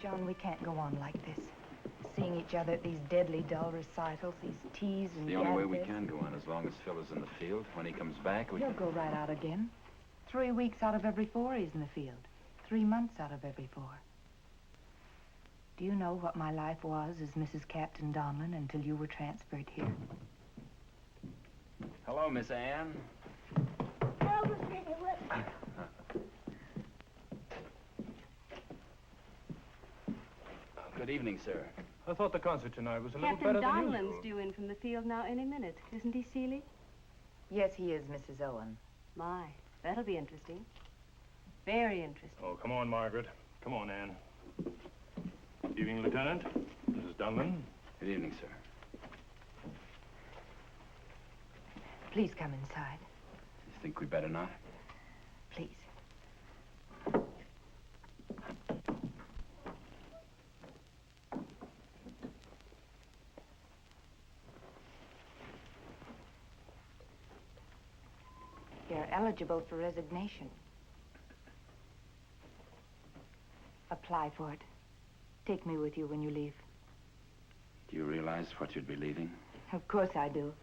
John, we can't go on like this. Seeing each other at these deadly dull recitals, these teas and the only way we can go on, as long as Phil is in the field. When he comes back, He'll go right out again. 3 weeks out of every 4 he's in the field. 3 months out of every 4. Do you know what my life was as Mrs. Captain Donlin until you were transferred here? Hello, Miss Anne. Good evening, sir. I thought the concert tonight was a little better than usual. Captain Donlin's due in from the field now any minute, isn't he, Seeley? Yes, he is, Mrs. Owen. My, that'll be interesting. Very interesting. Oh, come on, Margaret. Come on, Anne. Good evening, Lieutenant. Mrs. Donlin. Good evening, sir. Please come inside. You think we'd better not? Please. You're eligible for resignation. Apply for it. Take me with you when you leave. Do you realize what you'd be leaving? Of course I do.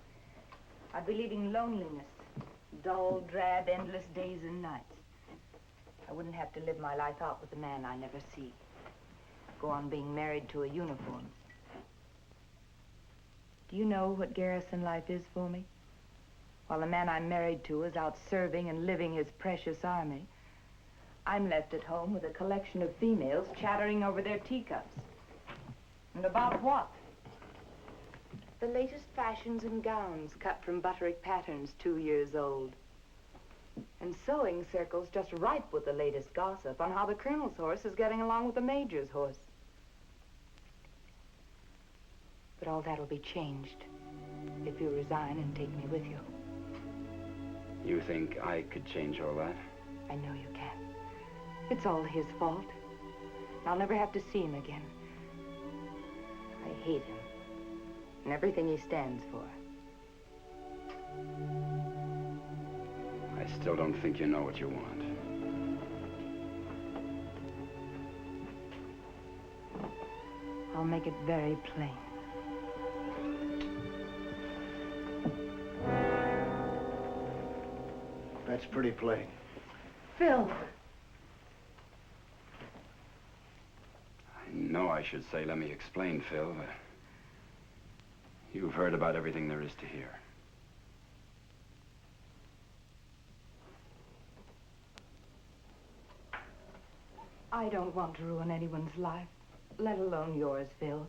I'd be leaving loneliness. Dull, drab, endless days and nights. I wouldn't have to live my life out with a man I never see. Go on being married to a uniform. Do you know what garrison life is for me? While the man I'm married to is out serving and living his precious army, I'm left at home with a collection of females chattering over their teacups. And about what? The latest fashions in gowns cut from butterick patterns 2 years old. And sewing circles just ripe with the latest gossip on how the colonel's horse is getting along with the major's horse. But all that'll be changed if you resign and take me with you. You think I could change all that? I know you can. It's all his fault. I'll never have to see him again. I hate him and everything he stands for. I still don't think you know what you want. I'll make it very plain. That's pretty plain. Phil! I know I should say, let me explain, Phil, but you've heard about everything there is to hear. I don't want to ruin anyone's life, let alone yours, Phil.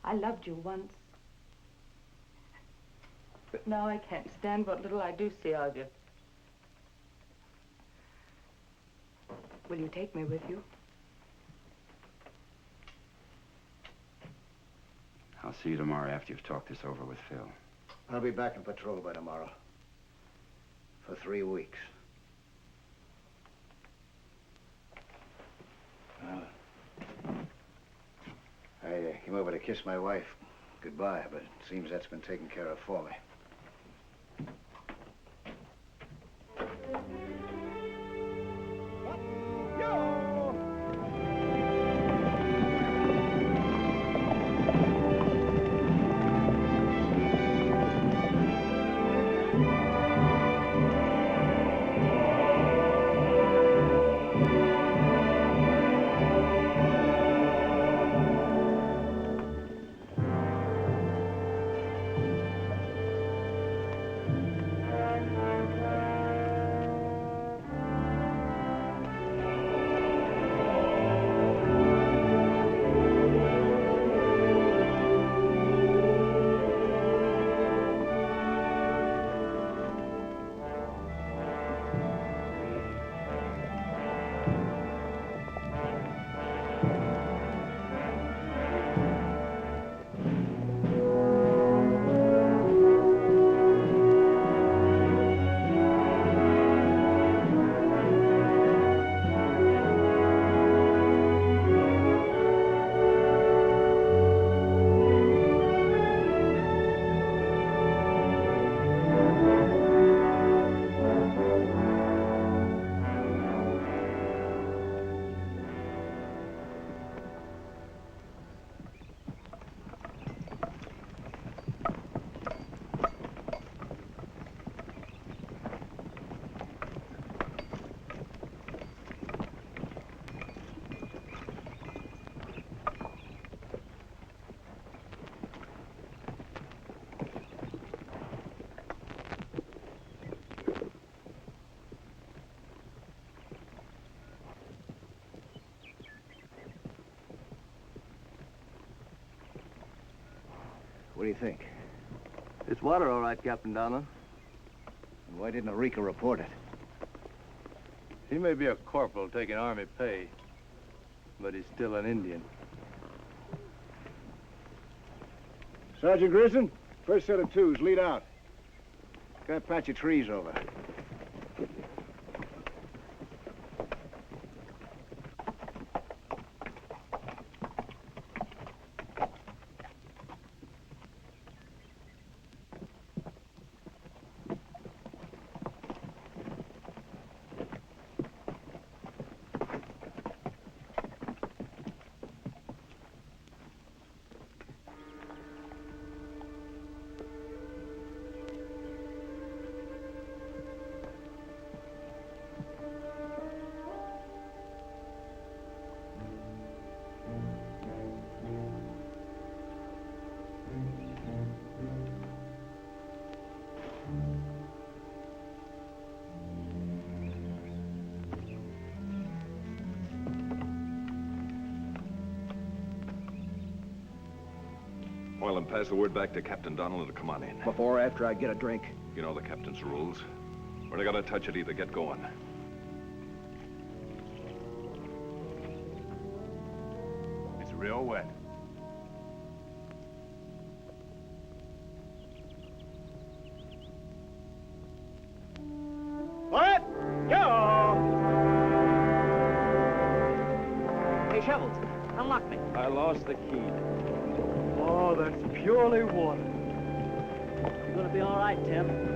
I loved you once. But now I can't stand what little I do see of you. Will you take me with you? I'll see you tomorrow after you've talked this over with Phil. I'll be back in patrol by tomorrow. For 3 weeks. I came over to kiss my wife goodbye, but it seems that's been taken care of for me. you think? It's water, all right, Captain Donlin. And why didn't Eureka report it? He may be a corporal taking army pay, but he's still an Indian. Sergeant Grissom, first set of twos, lead out. Got a patch of trees over. Well, then pass the word back to Captain Donald to come on in. Before or after I get a drink? You know the captain's rules. When I gotta touch it, either get going. It's real wet. What? Go! Hey, Shovels, unlock me. I lost the key. Oh, that's purely water. You're gonna be all right, Tim.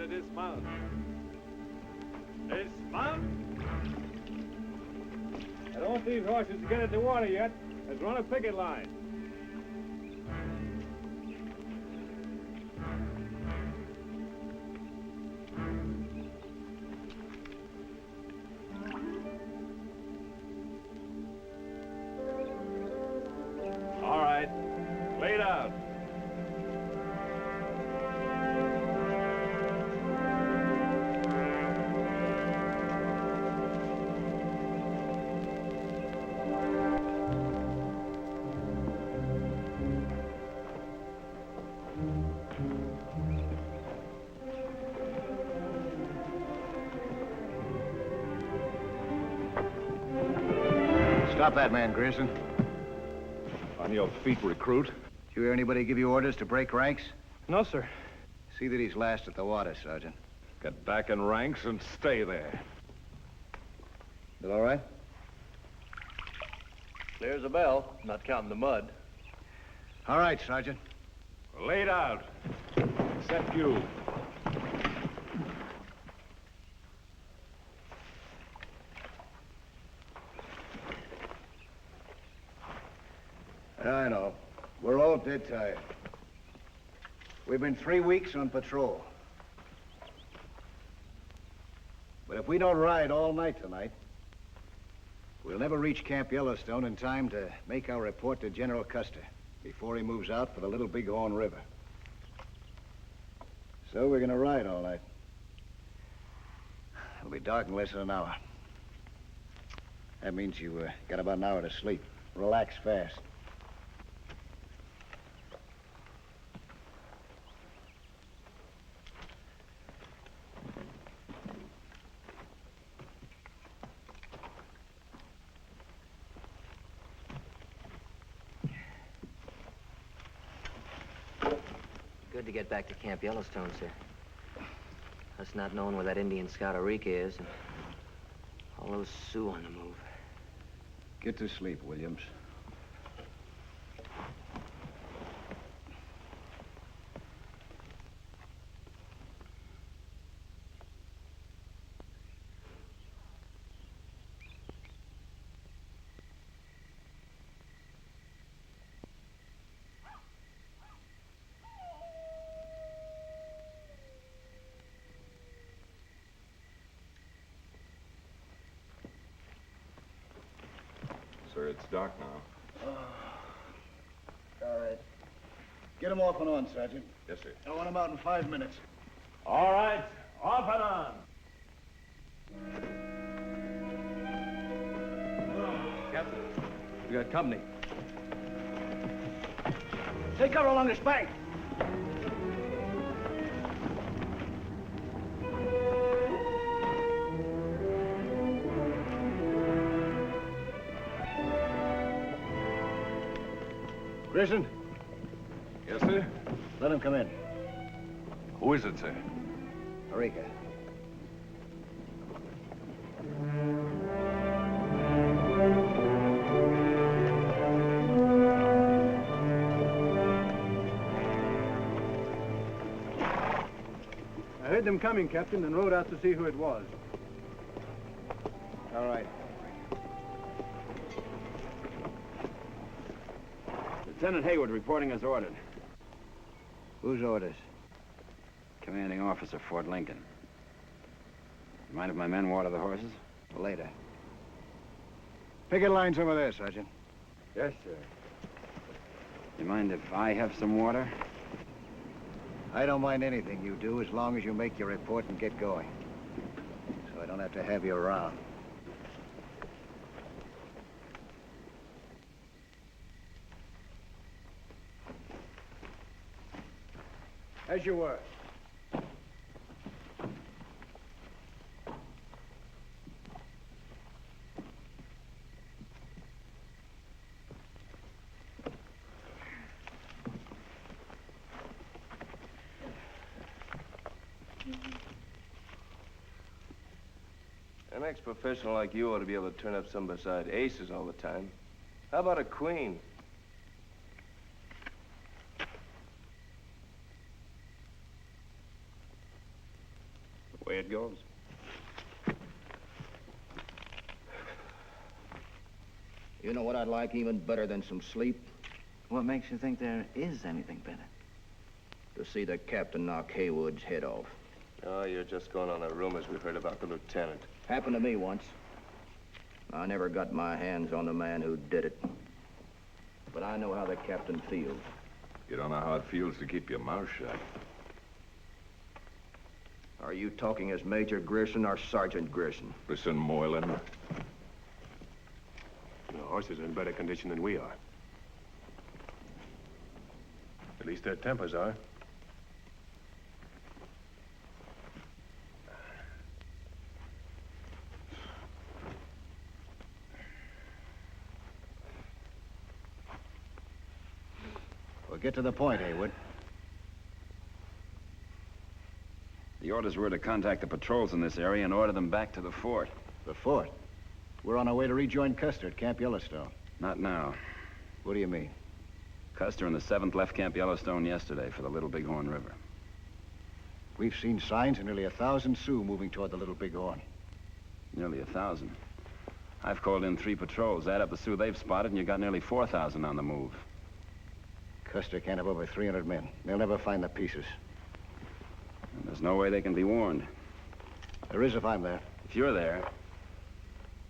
Dismount. Dismount. I don't want these horses to get at the water yet. Let's run a picket line. All right. Laid out. Stop that man, Grissom. On your feet, recruit. Did you hear anybody give you orders to break ranks? No, sir. See that he's last at the water, Sergeant. Get back in ranks and stay there. That all right? Clear as a bell, not counting the mud. All right, Sergeant. Laid out. Except you. I know. We're all dead tired. We've been 3 weeks on patrol. But if we don't ride all night tonight, we'll never reach Camp Yellowstone in time to make our report to General Custer before he moves out for the Little Bighorn River. So we're gonna ride all night. It'll be dark in less than an hour. That means you got about an hour to sleep. Relax fast. Good to get back to Camp Yellowstone, sir. Us not knowing where that Indian scout Eureka is, and all those Sioux on the move. Get to sleep, Williams. It's dark now. All right. Get them off and on, Sergeant. Yes, sir. I want them out in 5 minutes. All right, off and on. Captain, we got company. Take cover along this bank. Grierson, Yes, sir? let him come in. Who is it, sir? Eureka. I heard them coming, Captain, and rode out to see who it was. All right. Lieutenant Hayward reporting as ordered. Whose orders? Commanding officer, Fort Lincoln. Mind if my men water the horses? Later. Picket lines over there, Sergeant. Yes, sir. You mind if I have some water? I don't mind anything you do as long as you make your report and get going. So I don't have to have you around. As you were. An ex-professional like you ought to be able to turn up some beside aces all the time. How about a queen? The way it goes. You know what I'd like even better than some sleep? What makes you think there is anything better? To see the captain knock Haywood's head off. Oh, you're just going on the rumors we heard about the lieutenant. Happened to me once. I never got my hands on the man who did it. But I know how the captain feels. You don't know how it feels to keep your mouth shut. Are you talking as Major Grierson or Sergeant Grierson? Listen, Moylan. The horses are in better condition than we are. At least their tempers are. Well, get to the point, Haywood. The orders were to contact the patrols in this area and order them back to the fort. The fort? We're on our way to rejoin Custer at Camp Yellowstone. Not now. What do you mean? Custer and the 7th left Camp Yellowstone yesterday for the Little Bighorn River. We've seen signs of nearly 1,000 Sioux moving toward the Little Bighorn. Nearly 1,000. I've called in 3 patrols. Add up the Sioux they've spotted, and you got nearly 4,000 on the move. Custer can't have over 300 men. They'll never find the pieces. And there's no way they can be warned. There is if I'm there. If you're there,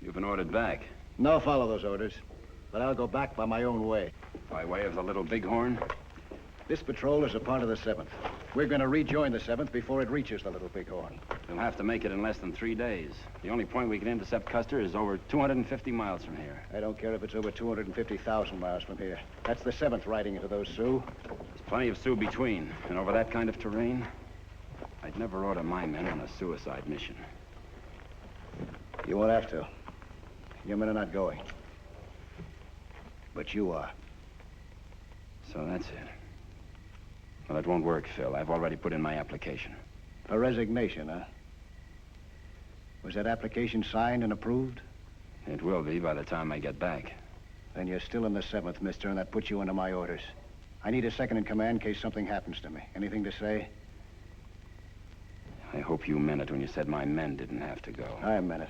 you've been ordered back. No, follow those orders. But I'll go back by my own way. By way of the Little Bighorn? This patrol is a part of the 7th. We're going to rejoin the 7th before it reaches the Little Bighorn. We'll have to make it in less than 3 days. The only point we can intercept Custer is over 250 miles from here. I don't care if it's over 250,000 miles from here. That's the 7th riding into those Sioux. There's plenty of Sioux between, and over that kind of terrain, I'd never order my men on a suicide mission. You won't have to. Your men are not going. But you are. So that's it. Well, it won't work, Phil. I've already put in my application. A resignation, huh? Was that application signed and approved? It will be by the time I get back. Then you're still in the 7th, mister, and that puts you under my orders. I need a second in command in case something happens to me. Anything to say? I hope you meant it when you said my men didn't have to go. I meant it.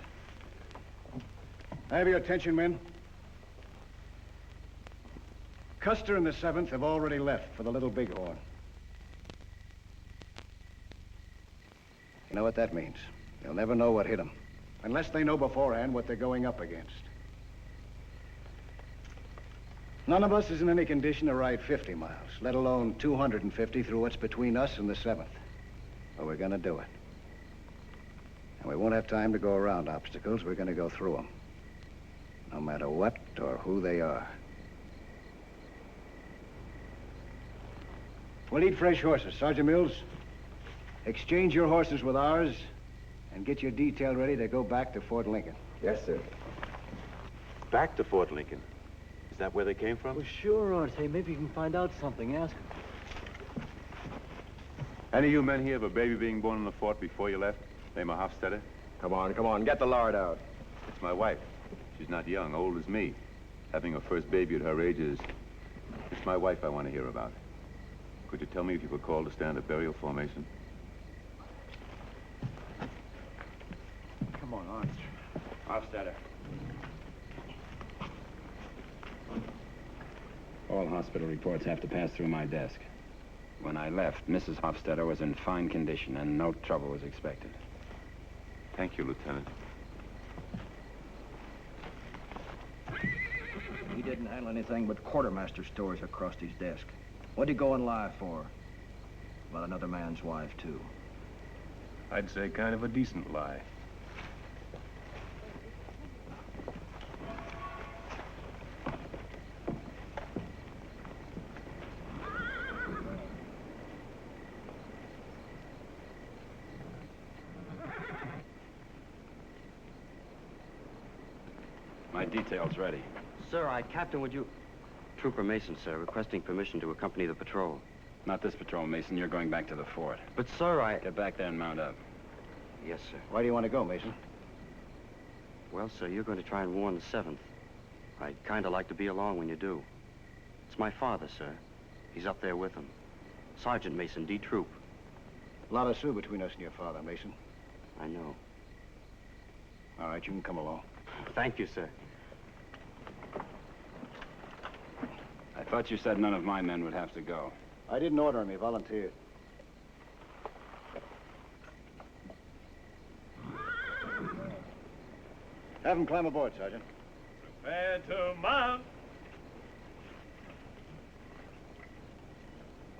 I have your attention, men. Custer and the 7th have already left for the Little Bighorn. You know what that means? They'll never know what hit them. Unless they know beforehand what they're going up against. None of us is in any condition to ride 50 miles, let alone 250 through what's between us and the 7th. But we're gonna do it. And we won't have time to go around obstacles. We're gonna go through them. No matter what or who they are. We'll need fresh horses. Sergeant Mills, exchange your horses with ours and get your detail ready to go back to Fort Lincoln. Yes, sir. Back to Fort Lincoln? Is that where they came from? Well, sure, Art. Hey, maybe you can find out something. Ask him. Any of you men here have a baby being born in the fort before you left? Name a Hofstadter? Come on, get the lard out. It's my wife. She's not young, old as me. Having her first baby at her age is... It's my wife I want to hear about. Could you tell me if you were called to stand at burial formation? Come on, Art. Hofstadter. All hospital reports have to pass through my desk. When I left, Mrs. Hofstadter was in fine condition and no trouble was expected. Thank you, Lieutenant. He didn't handle anything but quartermaster stores across his desk. What'd he go and lie for? About another man's wife, too. I'd say kind of a decent lie. My detail's ready. Sir, Captain, would you... Trooper Mason, sir, requesting permission to accompany the patrol. Not this patrol, Mason. You're going back to the fort. But, sir, Get back there and mount up. Yes, sir. Why do you want to go, Mason? Well, sir, you're going to try and warn the 7th. I'd kind of like to be along when you do. It's my father, sir. He's up there with him. Sergeant Mason, D Troop. A lot of Sioux between us and your father, Mason. I know. All right, you can come along. Thank you, sir. I thought you said none of my men would have to go. I didn't order him. He volunteered. Have him climb aboard, Sergeant. Prepare to mount.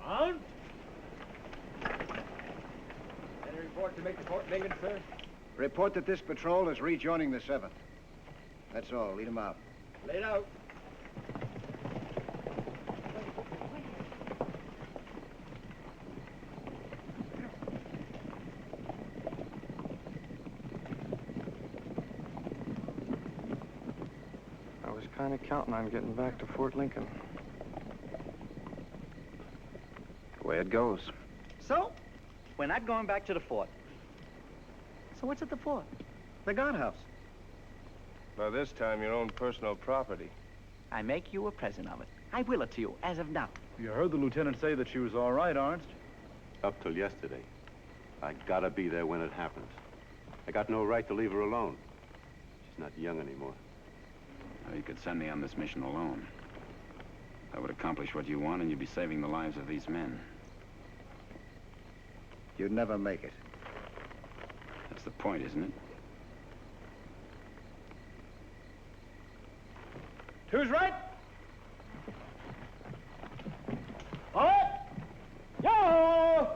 Mount. Any report to make to Fort Lincoln, sir? Report that this patrol is rejoining the 7th. That's all. Lead him out. Laid out. I was kind of counting on getting back to Fort Lincoln. The way it goes. So, we're not going back to the fort. So what's at the fort? The guardhouse. By this time, your own personal property. I make you a present of it. I will it to you, as of now. You heard the lieutenant say that she was all right, Ernst? Up till yesterday. I gotta be there when it happens. I got no right to leave her alone. She's not young anymore. Now, you could send me on this mission alone. That would accomplish what you want, and you'd be saving the lives of these men. You'd never make it. That's the point, isn't it? Who's right? All right. Yo!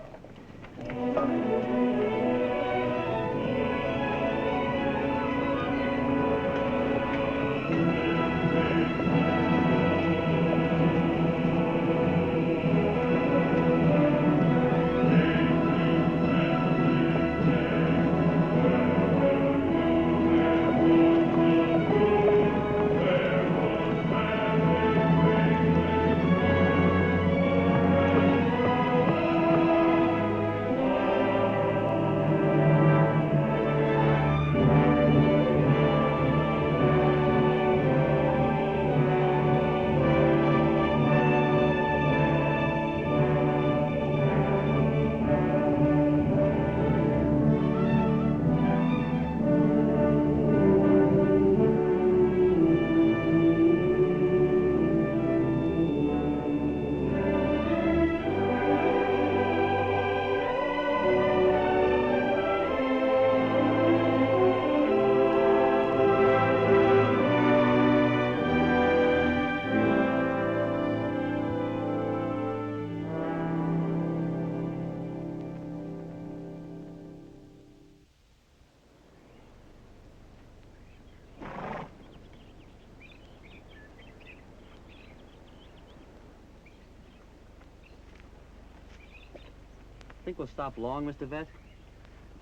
think we'll stop long, Mr. Vet?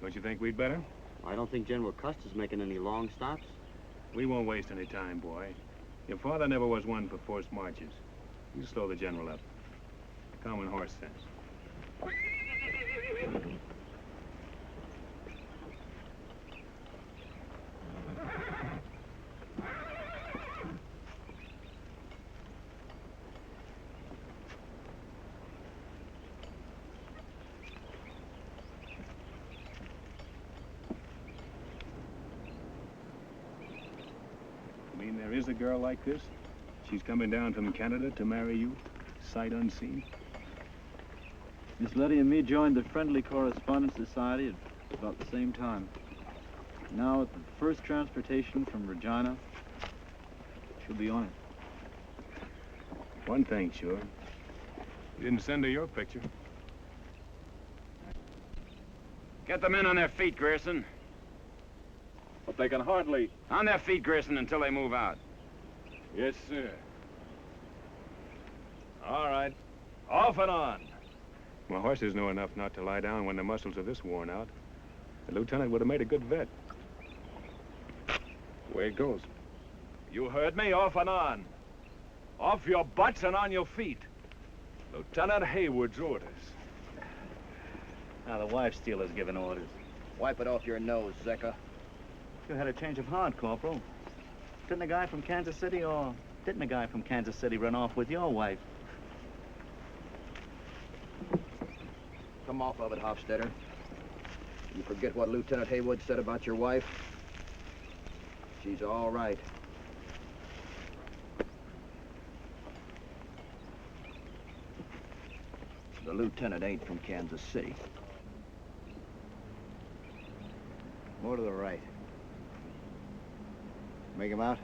Don't you think we'd better? I don't think General Custer's making any long stops. We won't waste any time, boy. Your father never was one for forced marches. You slow the general up. Common horse sense. You mean there is a girl like this? She's coming down from Canada to marry you, sight unseen? Miss Letty and me joined the Friendly Correspondence Society at about the same time. Now, at the first transportation from Regina, she'll be on it. One thing, sure. You didn't send her your picture. Get the men on their feet, Grierson. But they can hardly... On their feet, Grierson, until they move out. Yes, sir. All right. Off and on. My horses know enough not to lie down when the muscles are this worn out. The lieutenant would have made a good vet. Way it goes. You heard me, off and on. Off your butts and on your feet. Lieutenant Hayward's orders. Now, the wife stealer's giving orders. Wipe it off your nose, Zecca. You had a change of heart, Corporal. Didn't the guy from Kansas City run off with your wife? Come off of it, Hofstadter. You forget what Lieutenant Haywood said about your wife? She's all right. The lieutenant ain't from Kansas City. More to the right. Make him out?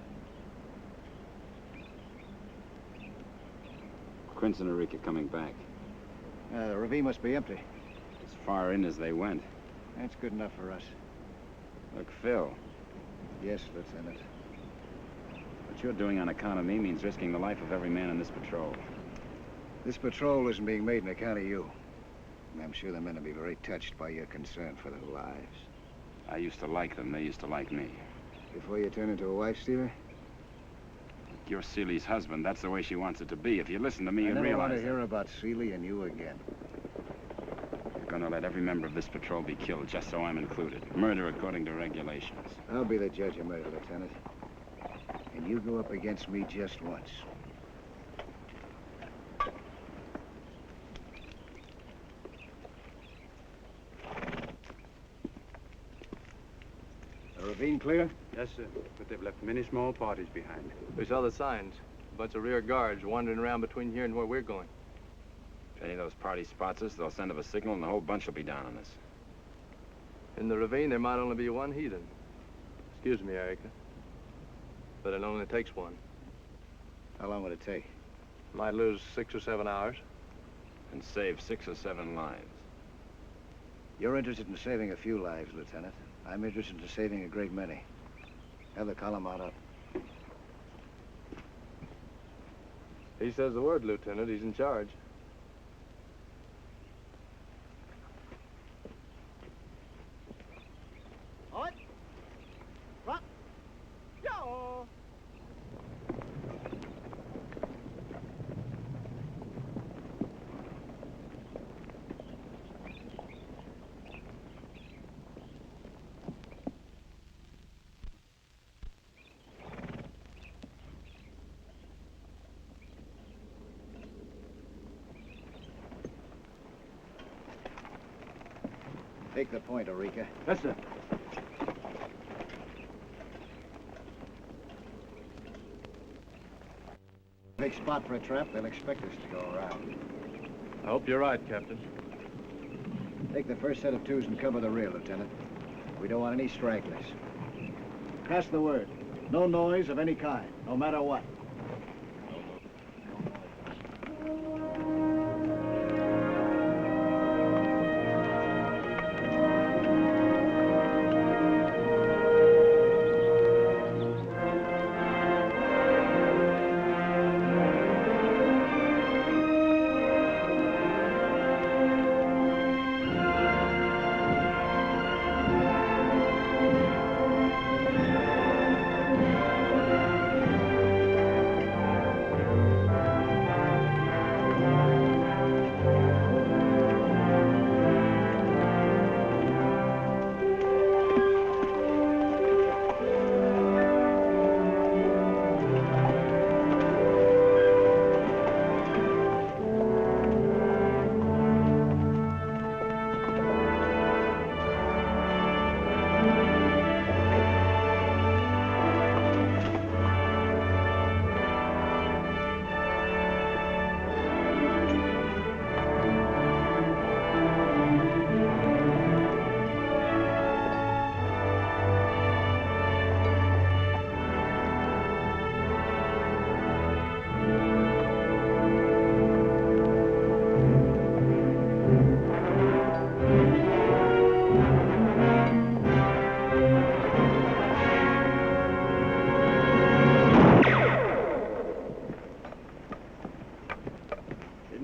Quince and Eureka coming back. The ravine must be empty. As far in as they went. That's good enough for us. Look, Phil. Yes, Lieutenant. What you're doing on account of me means risking the life of every man in this patrol. This patrol isn't being made in account of you. And I'm sure the men will be very touched by your concern for their lives. I used to like them. They used to like me. Before you turn into a wife stealer? You're Seeley's husband. That's the way she wants it to be. If you listen to me, you'd I never realize want to hear about Seeley and you again. You're going to let every member of this patrol be killed, just so I'm included. Murder according to regulations. I'll be the judge of murder, Lieutenant. And you go up against me just once. The ravine clear? Yes, sir. But they've left many small parties behind. We saw the signs. A bunch of rear guards wandering around between here and where we're going. If any of those parties spots us, they'll send up a signal and the whole bunch will be down on us. In the ravine, there might only be one heathen. Excuse me, Erica. But it only takes one. How long would it take? Might lose 6 or 7 hours. And save 6 or 7 lives. You're interested in saving a few lives, Lieutenant. I'm interested in saving a great many. Have the column mount up. He says the word, Lieutenant. He's in charge. What? Rock. Yo! Take the point, Eureka. Yes, sir. Big spot for a trap. They'll expect us to go around. I hope you're right, Captain. Take the first set of twos and cover the rear, Lieutenant. We don't want any stragglers. Pass the word. No noise of any kind, no matter what.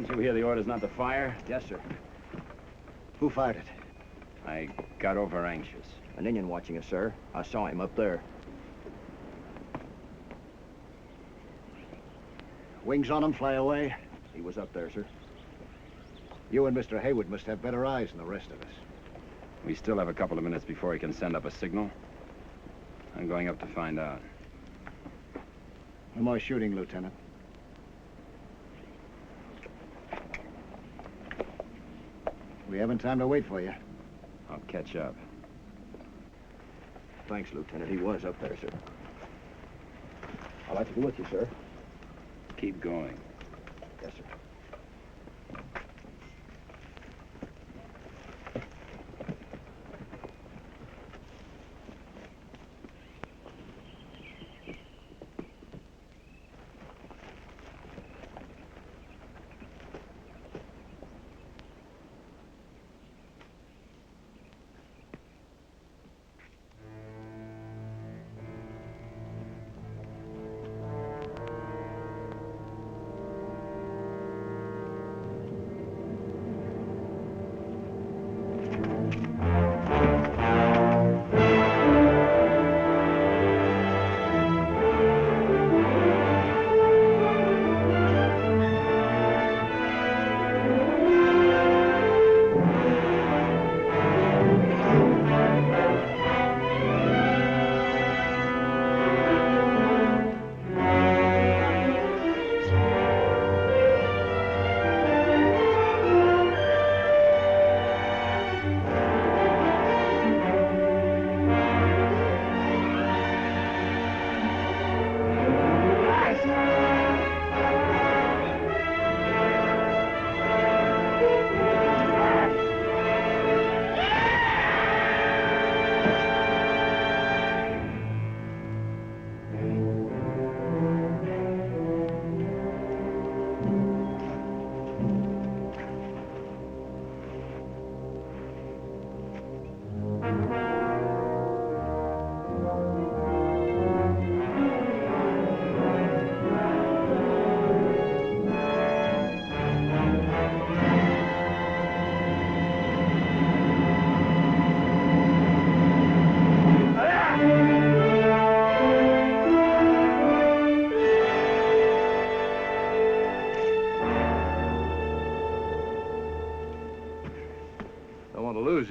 Did you hear the orders not to fire? Yes, sir. Who fired it? I got over anxious. An Indian watching us, sir. I saw him up there. Wings on him, fly away. He was up there, sir. You and Mr. Haywood must have better eyes than the rest of us. We still have a couple of minutes before he can send up a signal. I'm going up to find out. No more shooting, Lieutenant. We haven't time to wait for you. I'll catch up. Thanks, Lieutenant. He was up there, sir. I'd like to be with you, sir. Keep going. Yes, sir.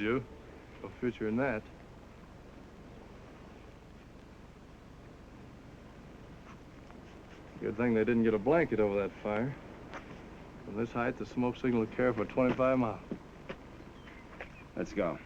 You. No future in that. Good thing they didn't get a blanket over that fire. From this height, the smoke signal would carry for 25 miles. Let's go.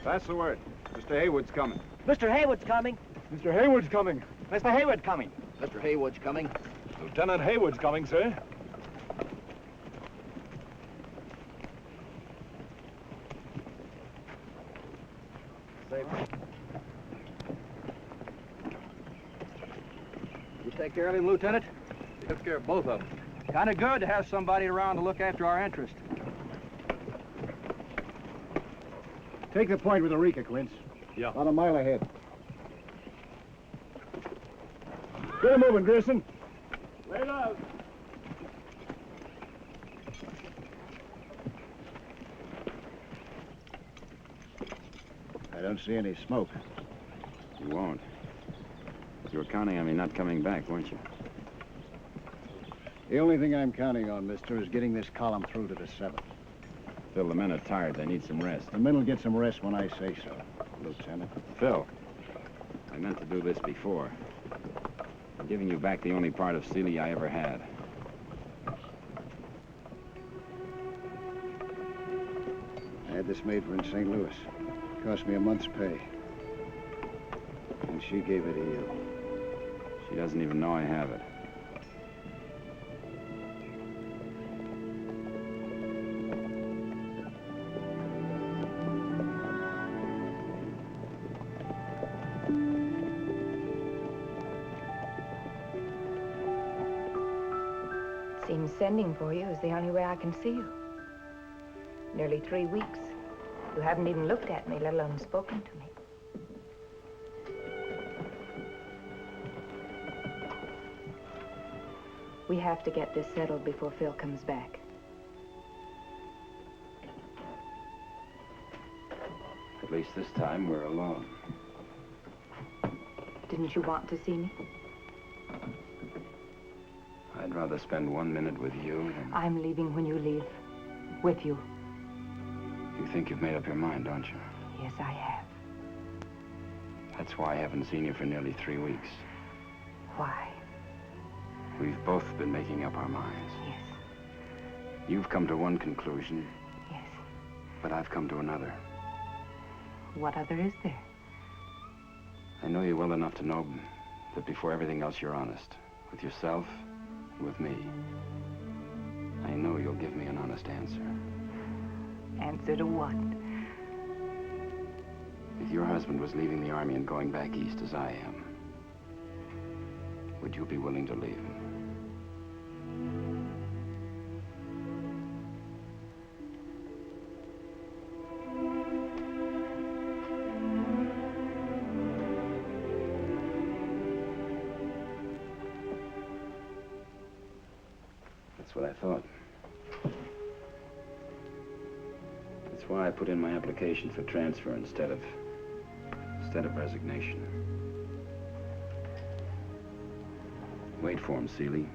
That's the word. Mr. Haywood's coming. Mr. Haywood's coming. Mr. Haywood's coming. Mr. Haywood coming. Mr. Haywood's coming. Lieutenant Haywood's coming, sir. You take care of him, Lieutenant? Took care of both of them. Kind of good to have somebody around to look after our interest. Take the point with Eureka, Quince. Yeah. About a mile ahead. Get her moving, Grierson. Lay it out. I don't see any smoke. You won't. You were counting on me not coming back, weren't you? The only thing I'm counting on, mister, is getting this column through to the 7th. Phil, the men are tired. They need some rest. The men will get some rest when I say so, Lieutenant. Phil, I meant to do this before. I'm giving you back the only part of Seeley I ever had. I had this made for in St. Louis. Cost me a month's pay. And she gave it to you. She doesn't even know I have it. Seems sending for you is the only way I can see you. Nearly 3 weeks. You haven't even looked at me, let alone spoken to me. We have to get this settled before Phil comes back. At least this time we're alone. Didn't you want to see me? I'd rather spend 1 minute with you than... I'm leaving when you leave. With you. You think you've made up your mind, don't you? Yes, I have. That's why I haven't seen you for nearly 3 weeks. Why? We've both been making up our minds. Yes. You've come to one conclusion. Yes. But I've come to another. What other is there? I know you well enough to know that before everything else, you're honest. With yourself, and with me. I know you'll give me an honest answer. Answer to what? If your husband was leaving the army and going back east as I am, would you be willing to leave him? That's what I thought. That's why I put in my application for transfer instead of resignation. Wait for him, Seeley.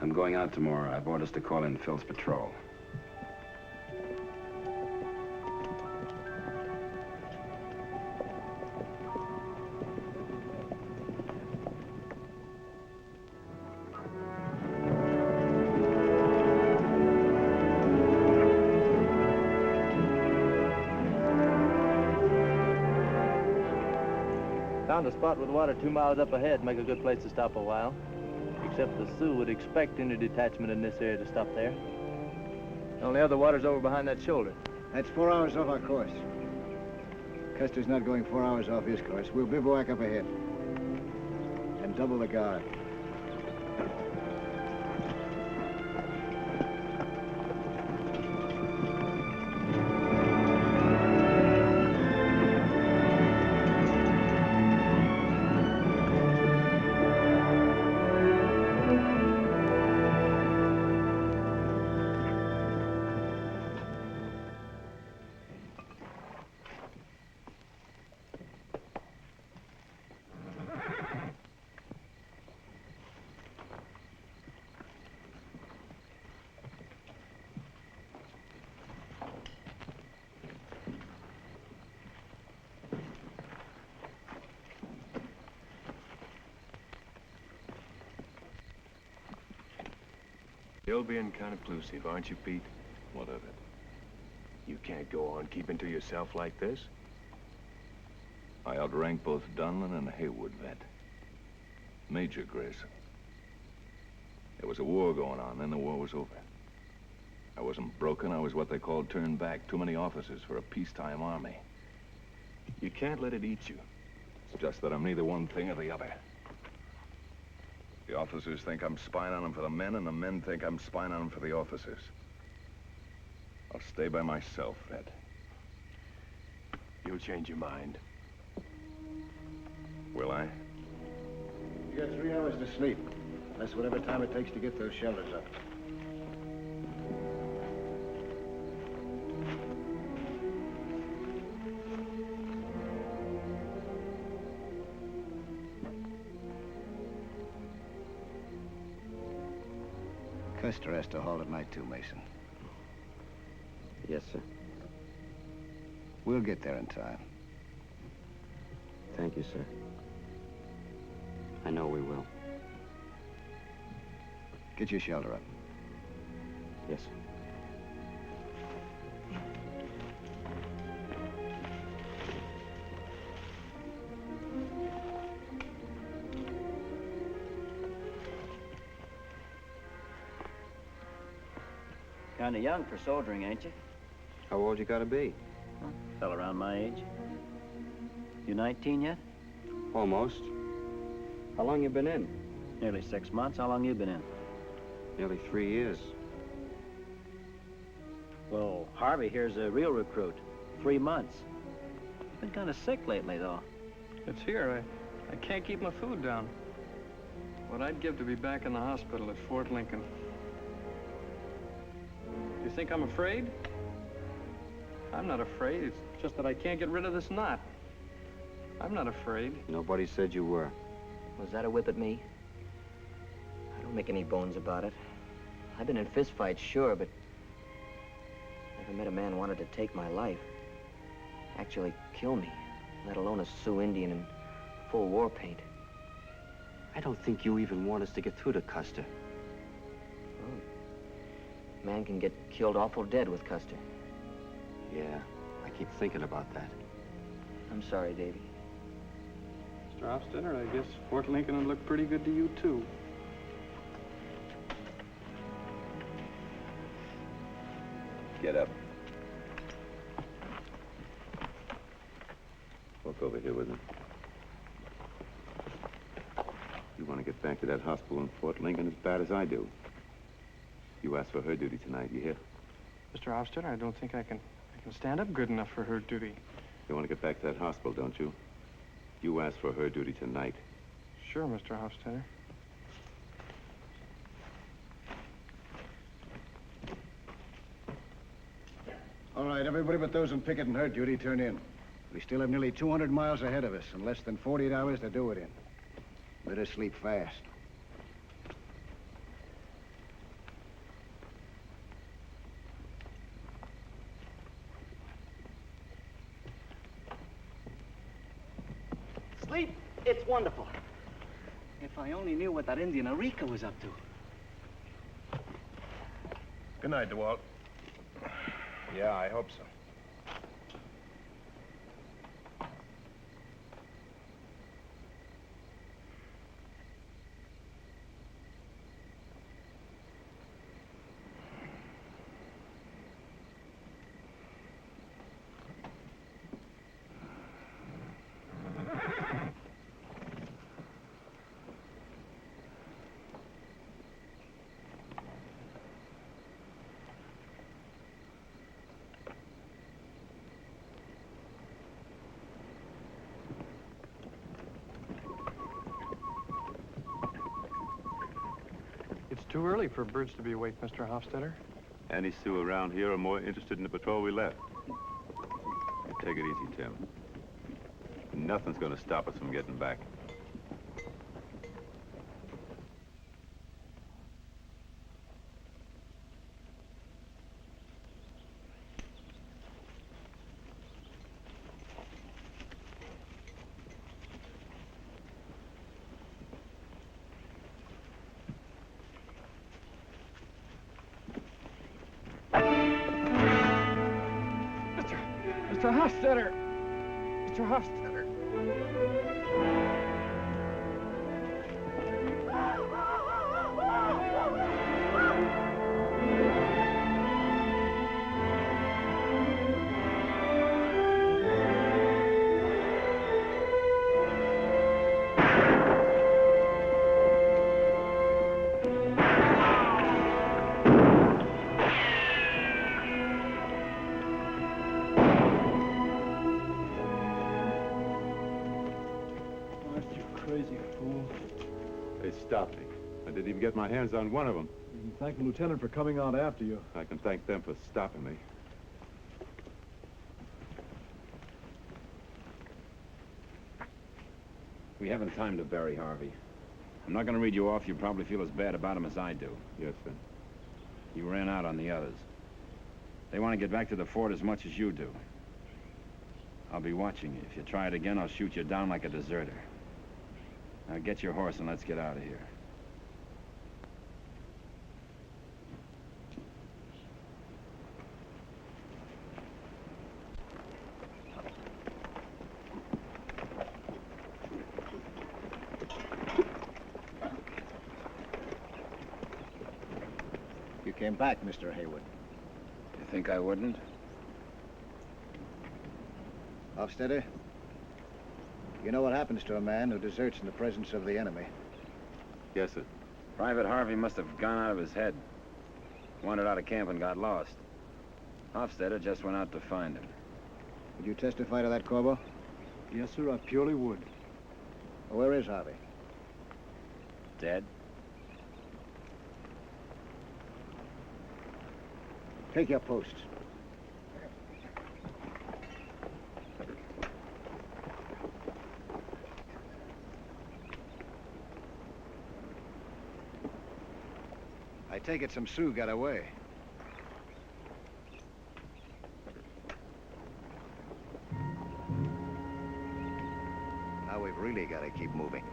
I'm going out tomorrow. I've orders to call in Phil's patrol. Found a spot with water 2 miles up ahead. Make a good place to stop a while. Except the Sioux would expect any detachment in this area to stop there. The only other water's over behind that shoulder. That's 4 hours off our course. Custer's not going 4 hours off his course. We'll bivouac up ahead. And double the guard. You're being kind of elusive, aren't you, Pete? What of it? You can't go on keeping to yourself like this. I outrank both Dunlin and Haywood, vet. Major Grayson. There was a war going on, then the war was over. I wasn't broken, I was what they called turned back. Too many officers for a peacetime army. You can't let it eat you. It's just that I'm neither one thing or the other. The officers think I'm spying on them for the men, and the men think I'm spying on them for the officers. I'll stay by myself, vet. You'll change your mind. Will I? You got 3 hours to sleep. That's whatever time it takes to get those shelters up. Custer has to halt at night too, Mason. Yes, sir. We'll get there in time. Thank you, sir. I know we will. Get your shelter up. Yes. Kind of young for soldiering, ain't you? How old you gotta be? Fell around my age. You 19 yet? Almost. How long you been in? Nearly 6 months. How long you been in? Nearly 3 years. Well, Harvey here's a real recruit. 3 months. Been kind of sick lately, though. It's here. I can't keep my food down. What I'd give to be back in the hospital at Fort Lincoln. You think I'm afraid? I'm not afraid. It's just that I can't get rid of this knot. I'm not afraid. Nobody said you were. Was that a whip at me? I don't make any bones about it. I've been in fistfights, sure, but never met a man who wanted to take my life. Actually kill me, let alone a Sioux Indian in full war paint. I don't think you even want us to get through to Custer. Well, a man can get killed awful dead with Custer. Yeah, I keep thinking about that. I'm sorry, Davy. Mr. Hofstadter, I guess Fort Lincoln would look pretty good to you, too. Get up. Walk over here with me. You want to get back to that hospital in Fort Lincoln as bad as I do. You asked for her duty tonight, you hear? Mr. Hofstadter, I don't think I can stand up good enough for her duty. You want to get back to that hospital, don't you? You asked for her duty tonight. Sure, Mr. Hofstadter. All right, everybody but those on picket and hurt duty, turn in. We still have nearly 200 miles ahead of us and less than 48 hours to do it in. Better sleep fast. Sleep? It's wonderful. If I only knew what that Indian Eureka was up to. Good night, DeWalt. Yeah, I hope so. It's too early for birds to be awake, Mr. Hofstadter. Any Sioux around here are more interested in the patrol we left. Take it easy, Tim. Nothing's going to stop us from getting back. Mr. Hofstadter! Mr. Hofstadter! They stopped me. I didn't even get my hands on one of them. You can thank the lieutenant for coming out after you. I can thank them for stopping me. We haven't time to bury Harvey. I'm not going to read you off. You probably feel as bad about him as I do. Yes, sir. You ran out on the others. They want to get back to the fort as much as you do. I'll be watching you. If you try it again, I'll shoot you down like a deserter. Now get your horse and let's get out of here. You came back, Mr. Haywood. You think I wouldn't? Hofstadter, you know what happens to a man who deserts in the presence of the enemy. Yes, sir. Private Harvey must have gone out of his head. Wandered out of camp and got lost. Hofstadter just went out to find him. Would you testify to that, Corbo? Yes, sir, I purely would. Well, where is Harvey? Dead? Take your posts. I take it some Sioux got away. Now we've really got to keep moving.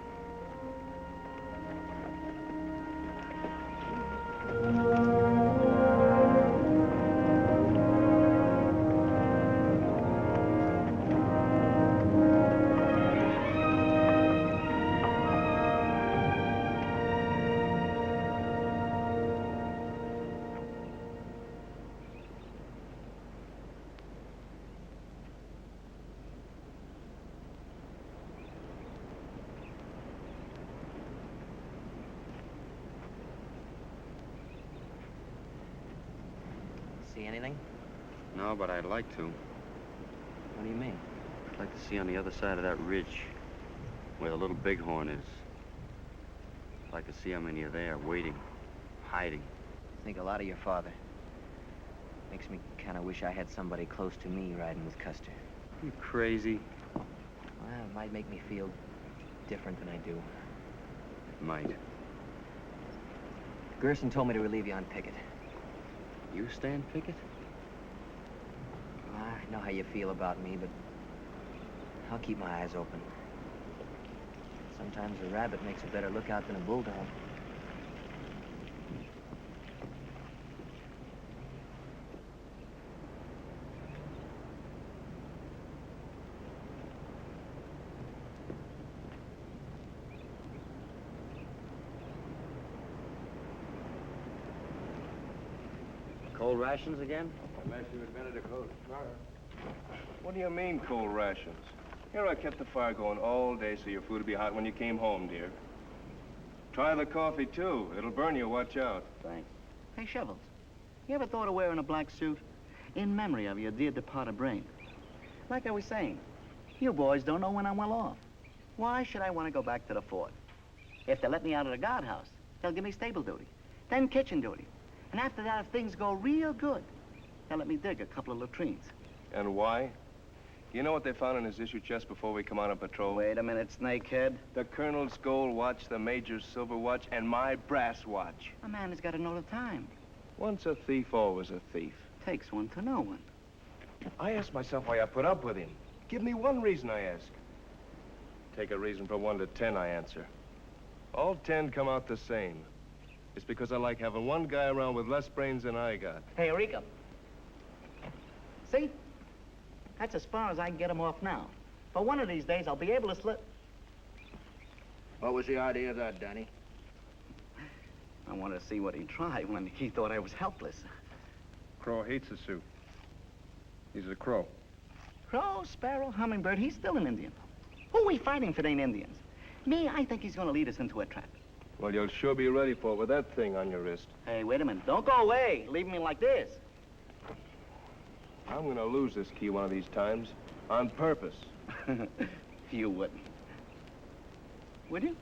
See anything? No, but I'd like to. What do you mean? I'd like to see on the other side of that ridge, where the little bighorn is. I'd like to see how many are there, waiting, hiding. Think a lot of your father. Makes me kind of wish I had somebody close to me riding with Custer. You crazy? Well, it might make me feel different than I do. It might. Gerson told me to relieve you on picket. You stand picket? I know how you feel about me, but I'll keep my eyes open. Sometimes a rabbit makes a better lookout than a bulldog. Cold rations again? Unless you invented a cold car. What do you mean, cold rations? Here I kept the fire going all day so your food would be hot when you came home, dear. Try the coffee, too. It'll burn you, watch out. Thanks. Hey, Shovels, you ever thought of wearing a black suit? In memory of your dear departed brain. Like I was saying, you boys don't know when I'm well off. Why should I want to go back to the fort? If they let me out of the guardhouse, they'll give me stable duty, then kitchen duty. And after that, if things go real good, they'll let me dig a couple of latrines. And why? You know what they found in his issue chest before we come out on patrol? Wait a minute, snakehead. The colonel's gold watch, the major's silver watch, and my brass watch. A man has got to know the time. Once a thief, always a thief. Takes one to know one. I ask myself why I put up with him. Give me one reason, I ask. Take a reason from 1 to 10, I answer. All 10 come out the same. It's because I like having one guy around with less brains than I got. Hey, Eureka. See? That's as far as I can get him off now. But one of these days, I'll be able to slip. What was the idea of that, Danny? I wanted to see what he'd try when he thought I was helpless. Crow hates the Sioux. He's a crow. Crow, sparrow, hummingbird, he's still an Indian. Who are we fighting if it ain't Indians? Me, I think he's going to lead us into a trap. Well, you'll sure be ready for it with that thing on your wrist. Hey, wait a minute. Don't go away. Leave me like this. I'm gonna lose this key one of these times. On purpose. You wouldn't. Would you?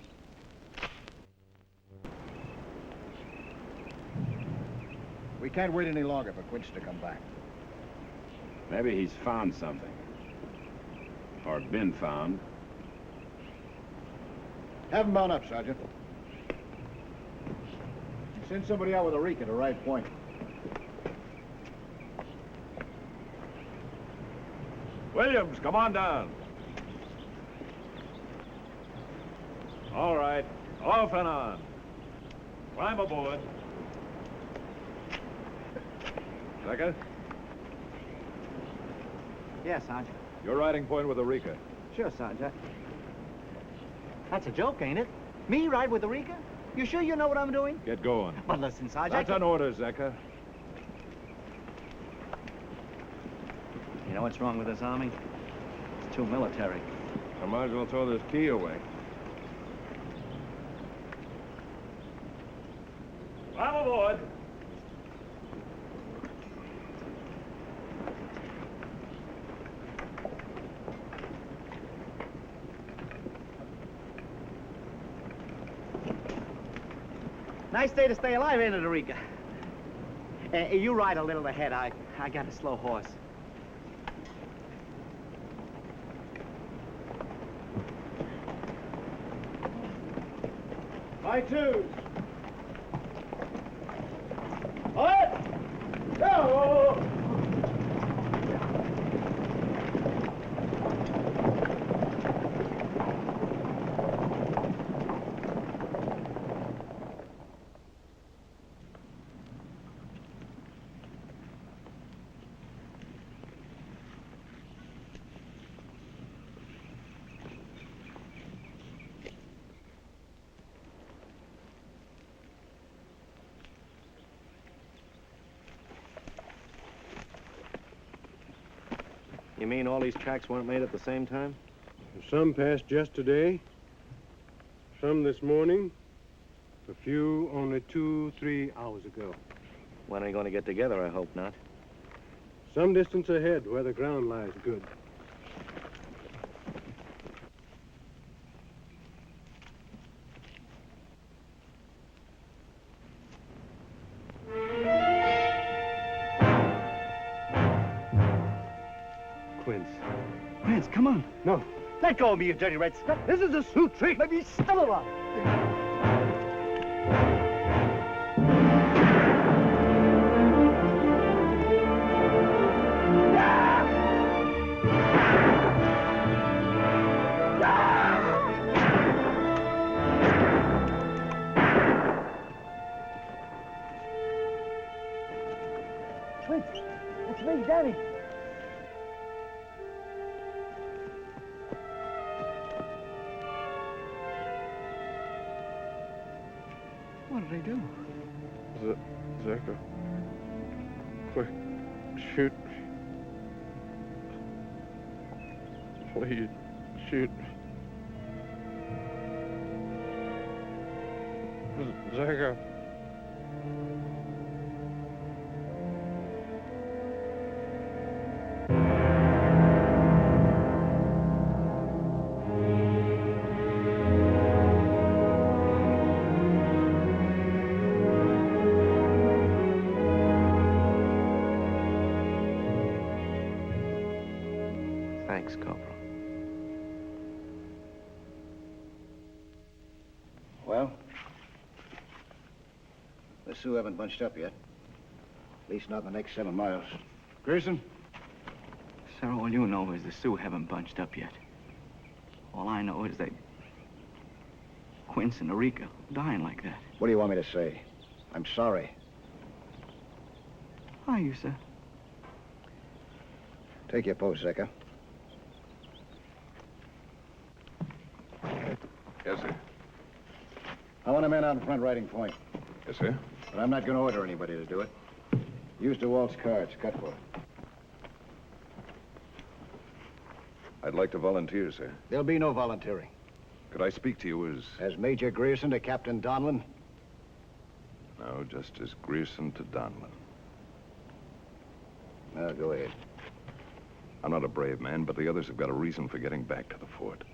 We can't wait any longer for Quince to come back. Maybe he's found something. Or been found. Have him bound up, Sergeant. Send somebody out with a reek at the right point. Williams, come on down. All right, off and on. Climb aboard. Second? Yes, Sergeant. Your riding point with Eureka. Sure, Sergeant. That's a joke, ain't it? Me ride with Eureka? You sure you know what I'm doing? Get going. But listen, Sergeant. That's an order, Zeka. You know what's wrong with this army? It's too military. I might as well throw this key away. Climb aboard. Nice day to stay alive, ain't it, Eureka? You ride a little ahead. I got a slow horse. High twos. What? Go! You mean all these tracks weren't made at the same time? Some passed yesterday, some this morning, a few only 2-3 hours ago. When are you going to get together? I hope not. Some distance ahead, where the ground lies good. Quince, come on. No. Let go of me, you dirty red scum. This is a Sioux trick. Maybe he's still alive. Quince, it's me, Danny. What did they do? Zeka. Quick, shoot me. Please, shoot me. Zeka. Thanks, Corporal. Well, the Sioux haven't bunched up yet. At least not in the next 7 miles. Grayson? Sir, all you know is the Sioux haven't bunched up yet. All I know is that Quince and Eureka dying like that. What do you want me to say? I'm sorry. Are you, sir? Take your post, Zeka. Yes, sir. I want a man out in front riding point. Yes, sir. But I'm not going to order anybody to do it. Use DeWalt's cards. Cut for it. I'd like to volunteer, sir. There'll be no volunteering. Could I speak to you as... As Major Grierson to Captain Donlin? No, just as Grierson to Donlin. No, go ahead. I'm not a brave man, but the others have got a reason for getting back to the fort.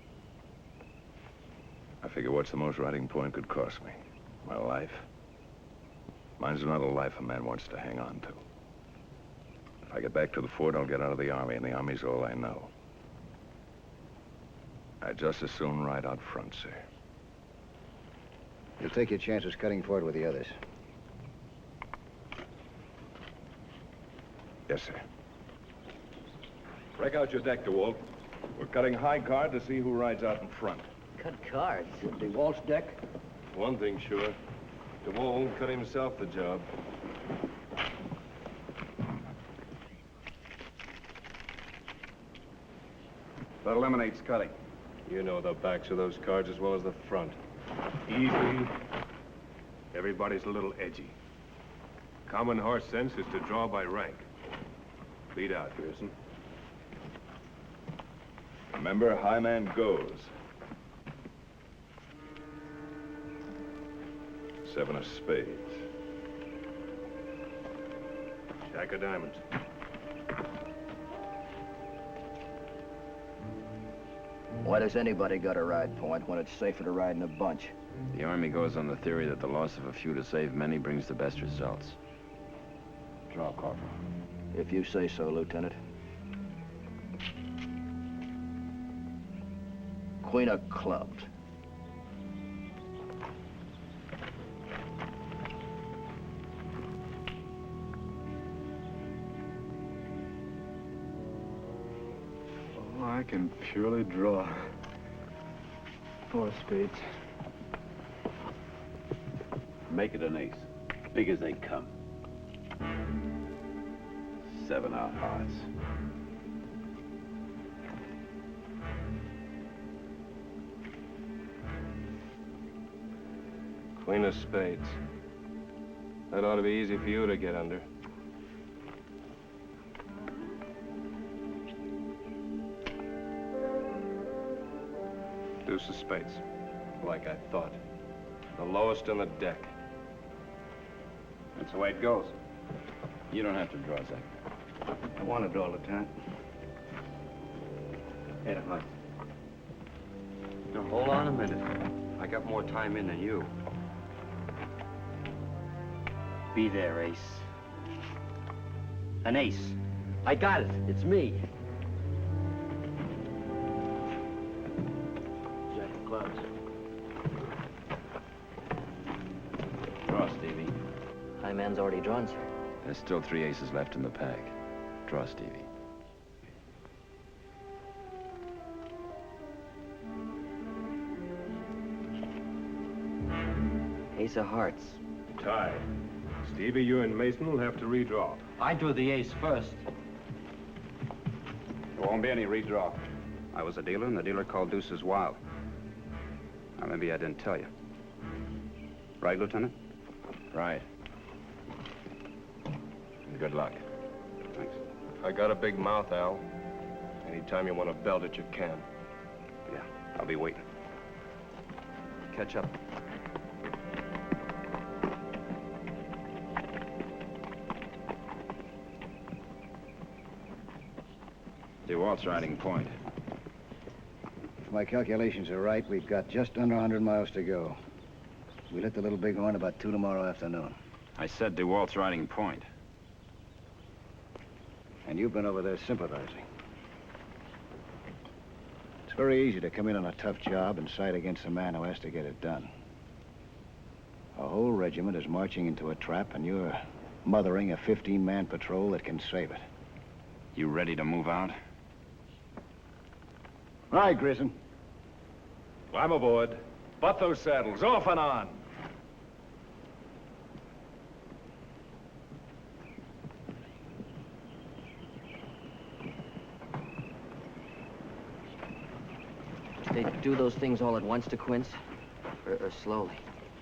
I figure what's the most riding point could cost me? My life? Mine's not a life a man wants to hang on to. If I get back to the fort, I'll get out of the Army, and the Army's all I know. I'd just as soon ride out front, sir. You'll take your chances cutting forward with the others. Yes, sir. Break out your deck, DeWalt. We're cutting high card to see who rides out in front. cut cards. The Walt's deck? One thing sure. DeWalt won't cut himself the job. That eliminates cutting. You know the backs of those cards as well as the front. Easy. Everybody's a little edgy. Common horse sense is to draw by rank. Lead out, Pearson. Remember, high man goes. 7 of spades. Jack of diamonds. Why does anybody got a ride point when it's safer to ride in a bunch? The Army goes on the theory that the loss of a few to save many brings the best results. Draw, Corporal. If you say so, Lieutenant. Queen of clubs. Oh, I can purely draw. 4 spades. Make it an ace. Big as they come. 7 of hearts. Queen of spades. That ought to be easy for you to get under. Deuce of spades. Like I thought. The lowest in the deck. That's the way it goes. You don't have to draw, Zach. I want to draw, Lieutenant. Head of hunt. Now, hold on a minute. I got more time in than you. Be there, Ace. An ace. I got it. It's me. Jack of clubs. Draw, Stevie. High man's already drawn, sir. There's still 3 aces left in the pack. Draw, Stevie. Ace of hearts. Tie. Stevie, you and Mason will have to redraw. I drew the ace first. There won't be any redraw. I was a dealer, and the dealer called deuces wild. Now, maybe I didn't tell you. Right, Lieutenant? Right. And good luck. Thanks. I got a big mouth, Al. Anytime you want to belt it, you can. Yeah, I'll be waiting. Catch up. DeWalt's riding point. If my calculations are right, we've got just under 100 miles to go. We'll hit the Little Bighorn about 2 tomorrow afternoon. I said DeWalt's riding point. And you've been over there sympathizing. It's very easy to come in on a tough job and side against the man who has to get it done. A whole regiment is marching into a trap, and you're mothering a 15-man patrol that can save it. You ready to move out? Right, Grissom. Climb aboard. Butt those saddles, off and on. They do those things all at once to Quince? Or slowly?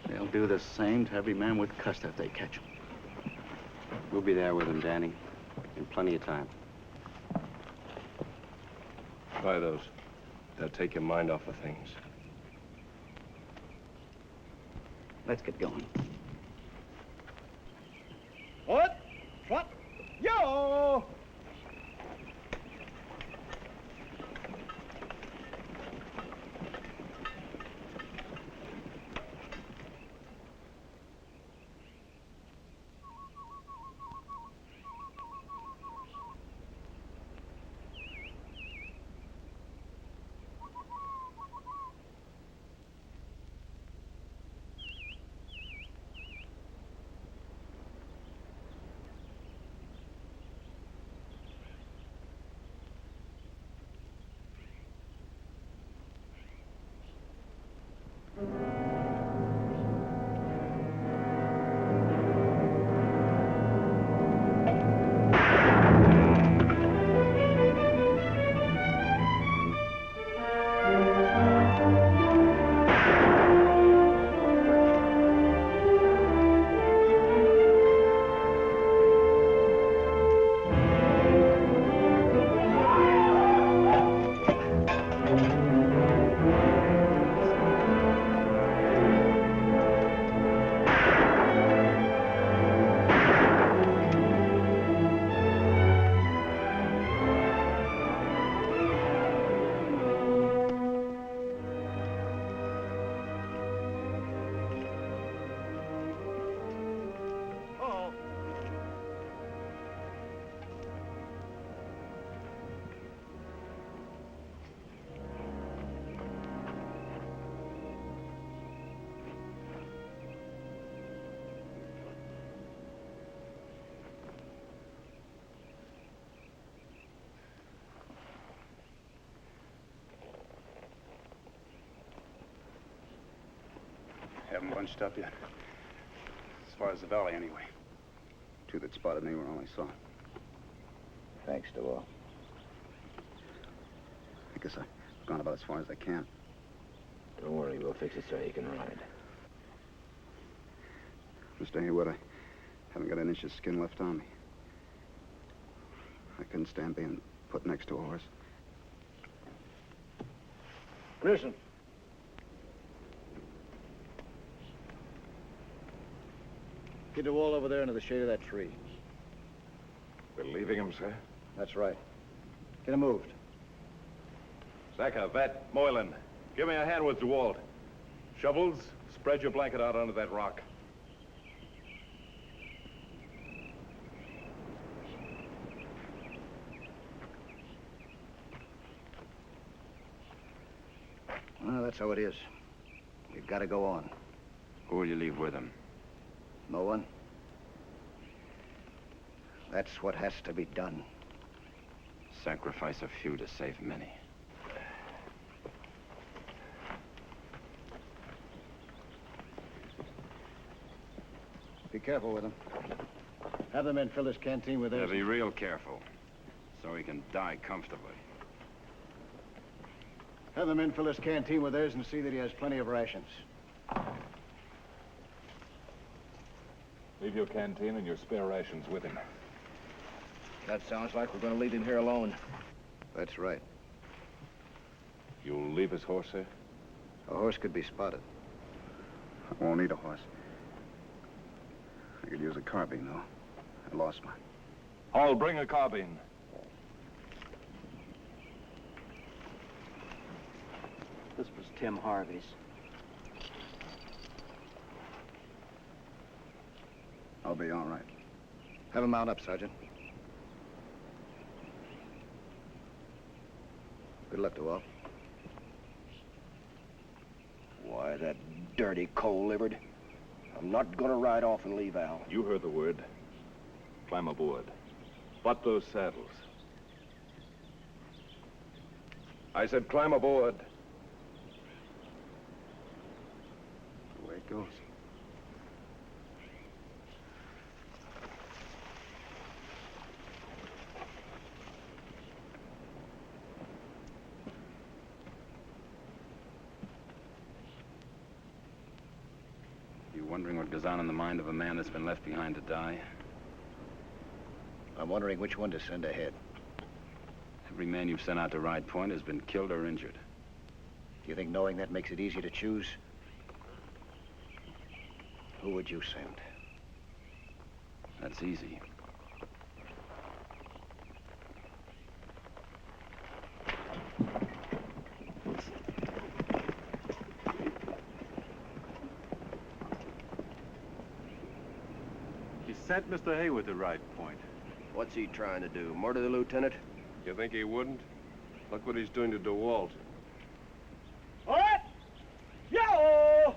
They'll do the same to every man with Custer if they catch him. We'll be there with him, Danny. In plenty of time. Try those. They'll take your mind off of things. Let's get going. What? Trot. Yo! haven't bunched up yet. As far as the valley, anyway. Two that spotted me were all I saw. Thanks to all. I guess I've gone about as far as I can. Don't worry, we'll fix it so you can ride. Mr. Haywood, I haven't got an inch of skin left on me. I couldn't stand being put next to a horse. Listen. Get the wall over there into the shade of that tree. We're leaving him, sir? That's right. Get him moved. Zaka, Vet, Moylan, give me a hand with DeWalt. Shovels, spread your blanket out under that rock. Well, that's how it is. We've got to go on. Who will you leave with him? No one? That's what has to be done. Sacrifice a few to save many. Be careful with him. Have the men fill his canteen with theirs. Yeah, be real careful, so he can die comfortably. Have the men fill his canteen with theirs and see that he has plenty of rations. Leave your canteen and your spare rations with him. That sounds like we're going to leave him here alone. That's right. You'll leave his horse, sir? A horse could be spotted. I won't need a horse. I could use a carbine, though. I lost mine. I'll bring a carbine. This was Tim Harvey's. I'll be all right. Have him mount up, Sergeant. Good luck to all. Why, that dirty cold-livered. I'm not going to ride off and leave Al. You heard the word. Climb aboard. Butt those saddles. I said climb aboard. The way it goes. Wondering what goes on in the mind of a man that's been left behind to die? I'm wondering which one to send ahead. Every man you've sent out to Ride Point has been killed or injured. Do you think knowing that makes it easy to choose? Who would you send? That's easy. Sent Mr. Haywood to Ride Point. What's he trying to do? Murder the lieutenant? You think he wouldn't? Look what he's doing to DeWalt. All right! Yo!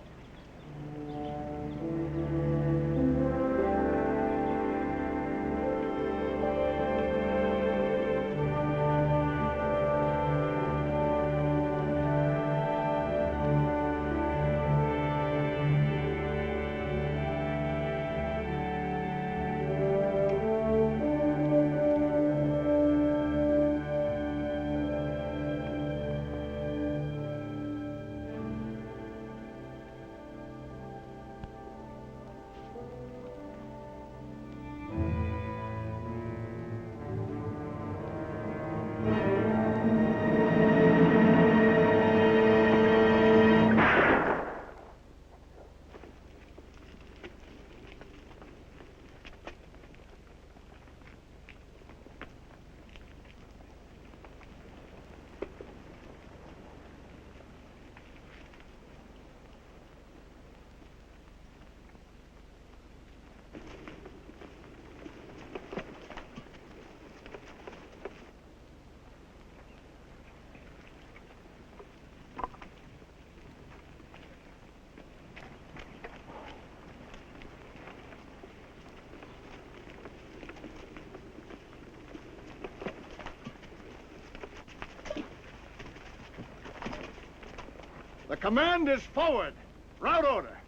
The command is forward. Route order.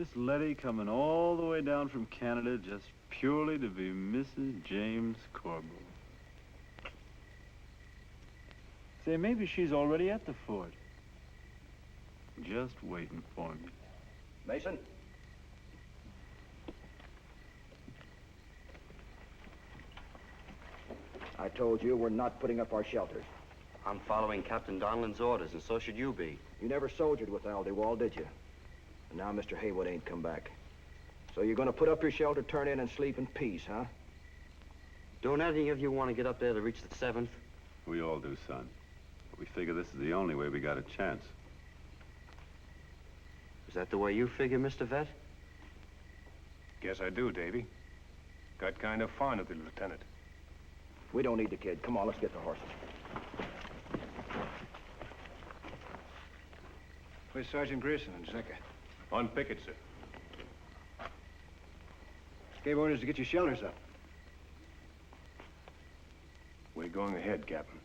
Miss Letty coming all the way down from Canada just purely to be Mrs. James Corbo. Say, maybe she's already at the fort. Just waiting for me. Mason? I told you we're not putting up our shelters. I'm following Captain Donlan's orders, and so should you be. You never soldiered with Aldewall, did you? And now Mr. Haywood ain't come back. So you're gonna put up your shelter, turn in, and sleep in peace, huh? Don't any of you want to get up there to reach the 7th? We all do, son. But we figure this is the only way we got a chance. Is that the way you figure, Mr. Vet? Guess I do, Davy. Got kind of fond of the lieutenant. We don't need the kid. Come on, let's get the horses. Where's Sergeant Grierson and Zecca? On picket, sir. Gave orders to get your shelters up. We're going ahead, Captain,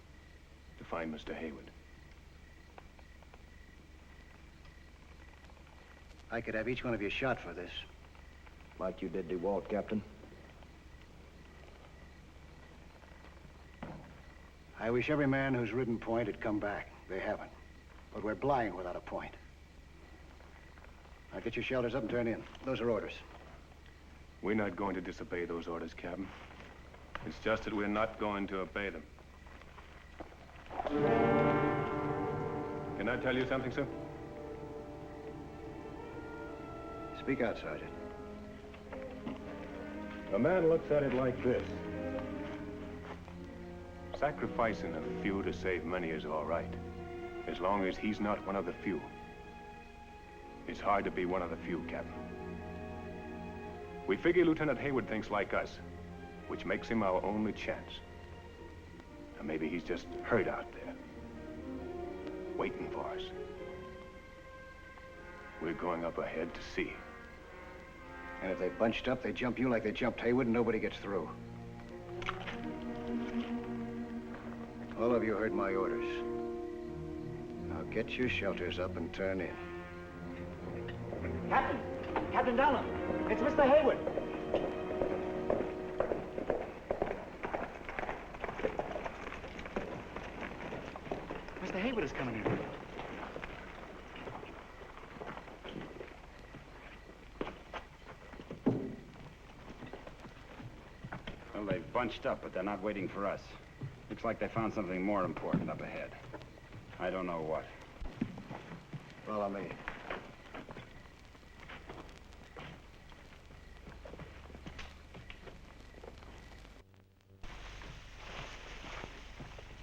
to find Mr. Haywood. I could have each one of you shot for this. Like you did DeWalt, Captain. I wish every man who's ridden point had come back. They haven't. But we're blind without a point. Now get your shelters up and turn in. Those are orders. We're not going to disobey those orders, Captain. It's just that we're not going to obey them. Can I tell you something, sir? Speak out, Sergeant. A man looks at it like this. Sacrificing a few to save many is all right, as long as he's not one of the few. It's hard to be one of the few, Captain. We figure Lieutenant Haywood thinks like us, which makes him our only chance. Or maybe he's just hurt out there, waiting for us. We're going up ahead to see. And if they bunched up, they jump you like they jumped Haywood and nobody gets through. All of you heard my orders. Now get your shelters up and turn in. Captain! Captain Donlan! It's Mr. Haywood! Mr. Haywood is coming in. Well, they've bunched up, but they're not waiting for us. Looks like they found something more important up ahead. I don't know what. Follow me.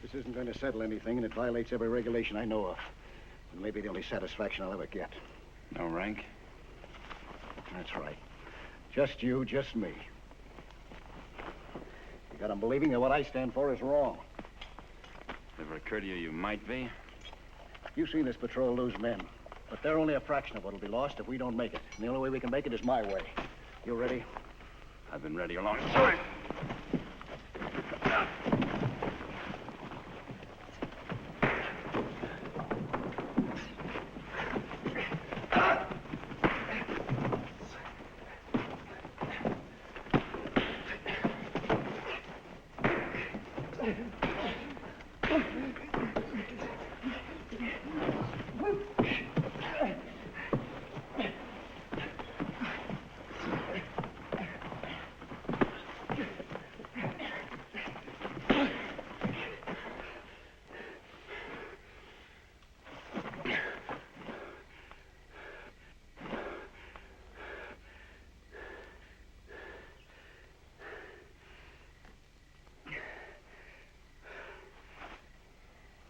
This isn't going to settle anything, and it violates every regulation I know of. And maybe the only satisfaction I'll ever get. No rank? That's right. Just you, just me. You got 'em believing that what I stand for is wrong. Ever occurred to you you might be? You've seen this patrol lose men, but they're only a fraction of what'll be lost if we don't make it. And the only way we can make it is my way. You ready? I've been ready a long time.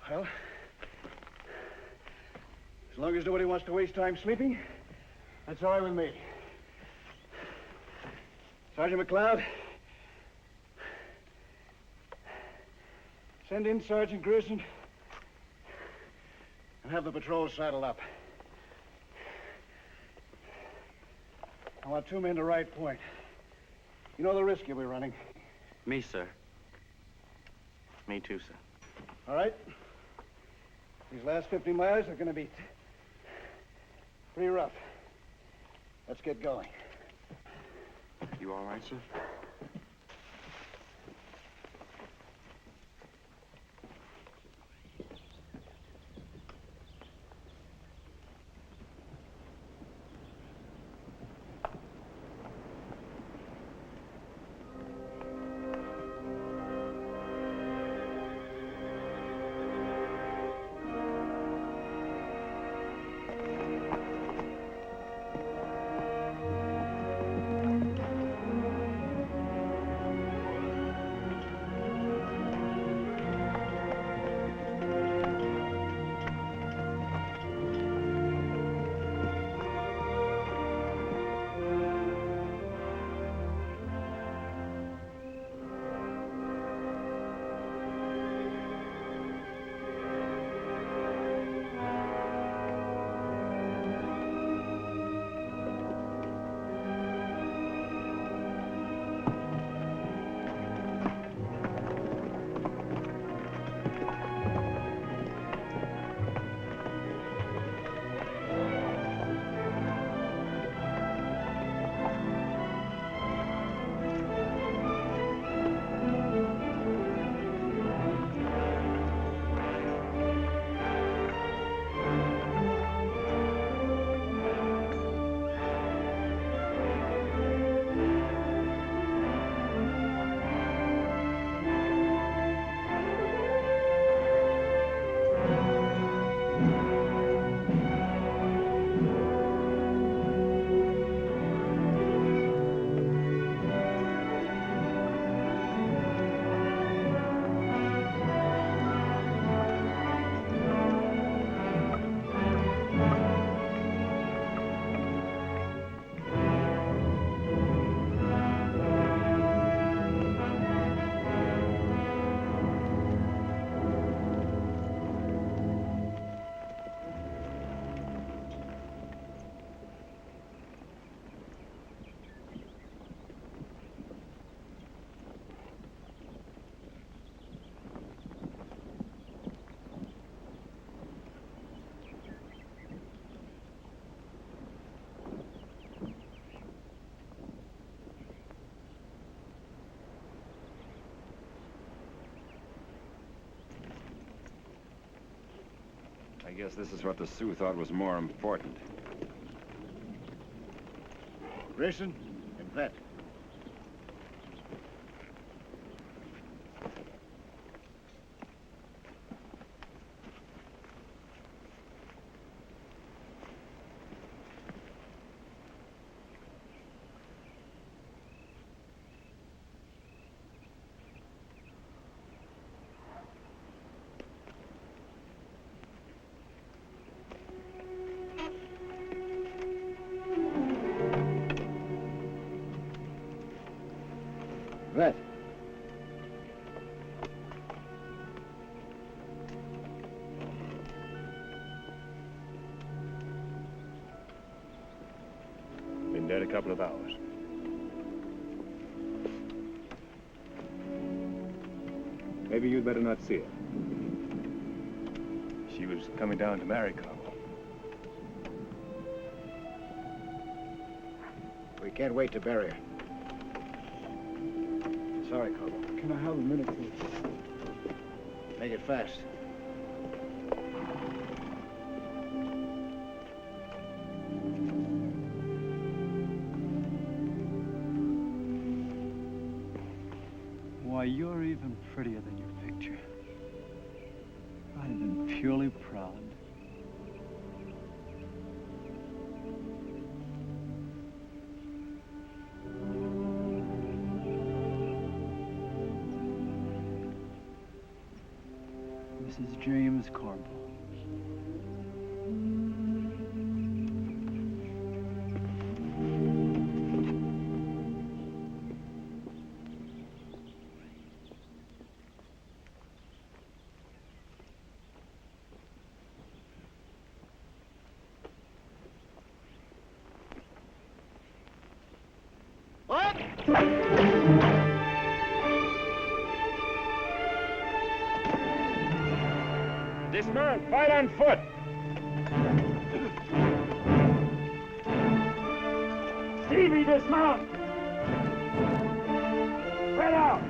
Well, as long as nobody wants to waste time sleeping, that's all right with me. Sergeant McLeod, send in Sergeant Grierson and have the patrol saddled up. I want 2 men to ride point. You know the risk you'll be running. Me, sir. Me too, sir. All right? These last 50 miles are going to be pretty rough. Let's get going. You all right, sir? I guess this is what the Sioux thought was more important. Grayson and Vet. Vet. Been dead a couple of hours. Maybe you'd better not see her. She was coming down to marry Carl. We can't wait to bury her. Sorry, Carlo. Can I have a minute, please? Make it fast. Why, you're even prettier than your picture. I'd have been purely proud. Mrs. James Cornwall. Dismount, fight on foot. Peavy, dismount! Spread out!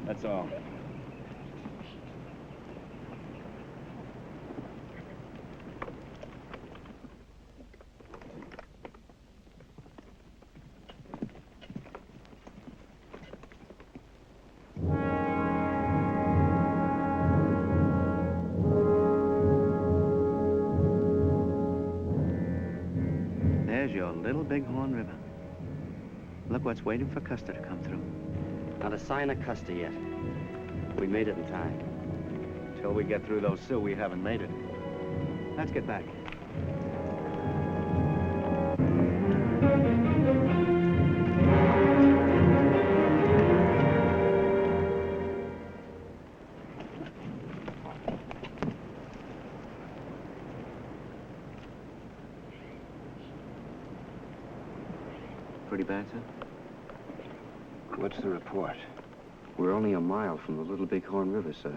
That's all. There's your little Bighorn River. Look what's waiting for Custer to come through. Not a sign of Custer yet. We made it in time. Till we get through those Sioux, we haven't made it. Let's get back. Pretty bad, sir? What's the report? We're only a mile from the Little Bighorn River, sir.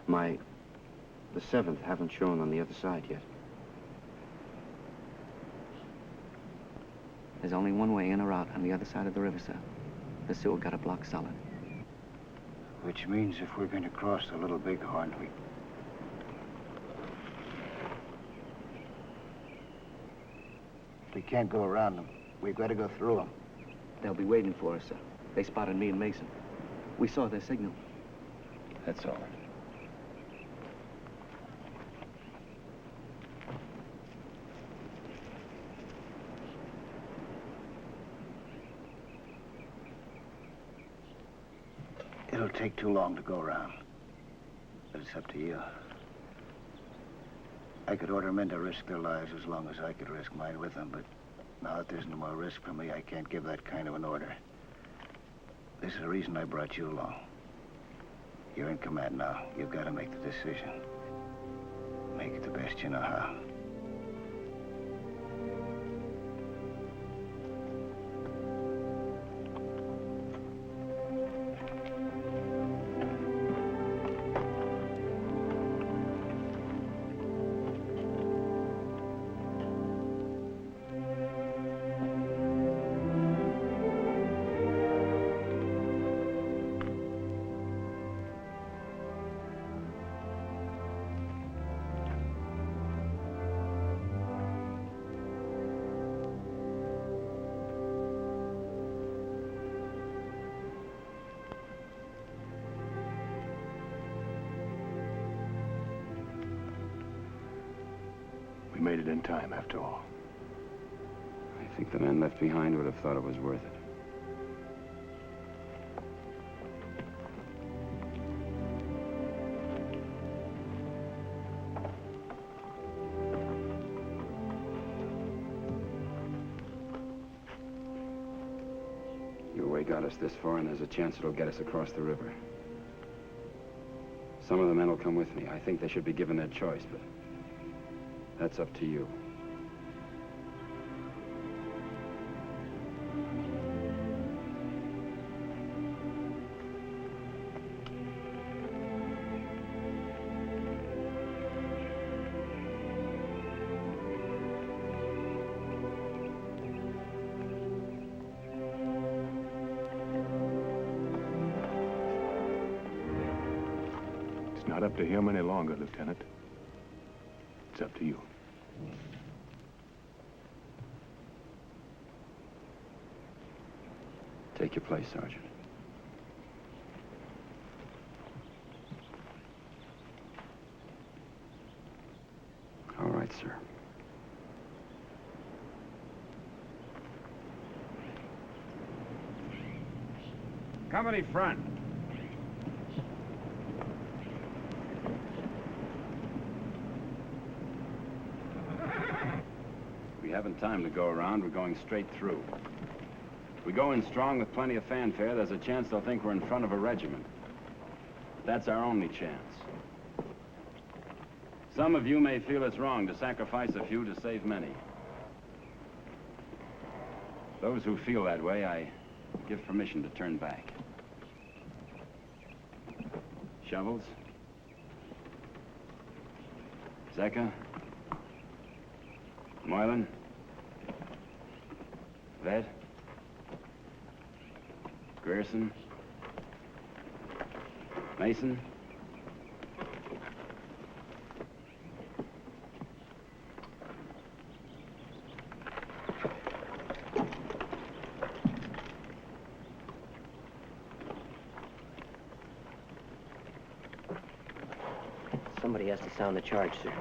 The 7th haven't shown on the other side yet. There's only one way in or out on the other side of the river, sir. The Sioux got a block solid. Which means if we're going to cross the Little Bighorn, we can't go around them. We've got to go through them. They'll be waiting for us, sir. They spotted me and Mason. We saw their signal. That's all. It'll take too long to go around. But it's up to you. I could order men to risk their lives as long as I could risk mine with them, but now that there's no more risk for me, I can't give that kind of an order. This is the reason I brought you along. You're in command now. You've got to make the decision. Make it the best you know how. We made it in time, after all. I think the men left behind would have thought it was worth it. got us this far, and there's a chance it'll get us across the river. Some of the men will come with me. I think they should be given their choice, but that's up to you. Not up to him any longer, Lieutenant. It's up to you. Take your place, Sergeant. All right, sir. Company front. We haven't time to go around. We're going straight through. If we go in strong with plenty of fanfare, there's a chance they'll think we're in front of a regiment. That's our only chance. Some of you may feel it's wrong to sacrifice a few to save many. Those who feel that way, I give permission to turn back. Shovels? Zecca? Moylan? Vet? Grierson? Mason? Somebody has to sound the charge, sir.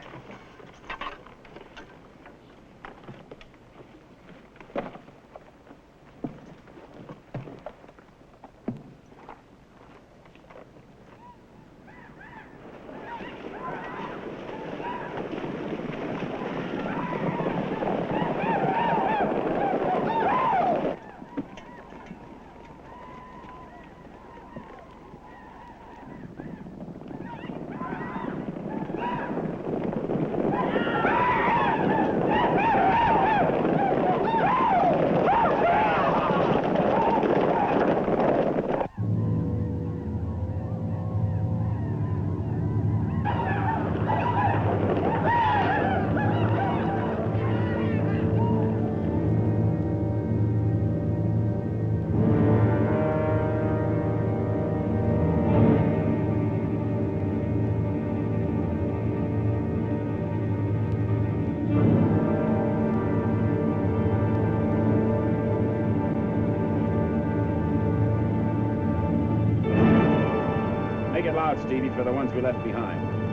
Make it loud, Stevie, for the ones we left behind.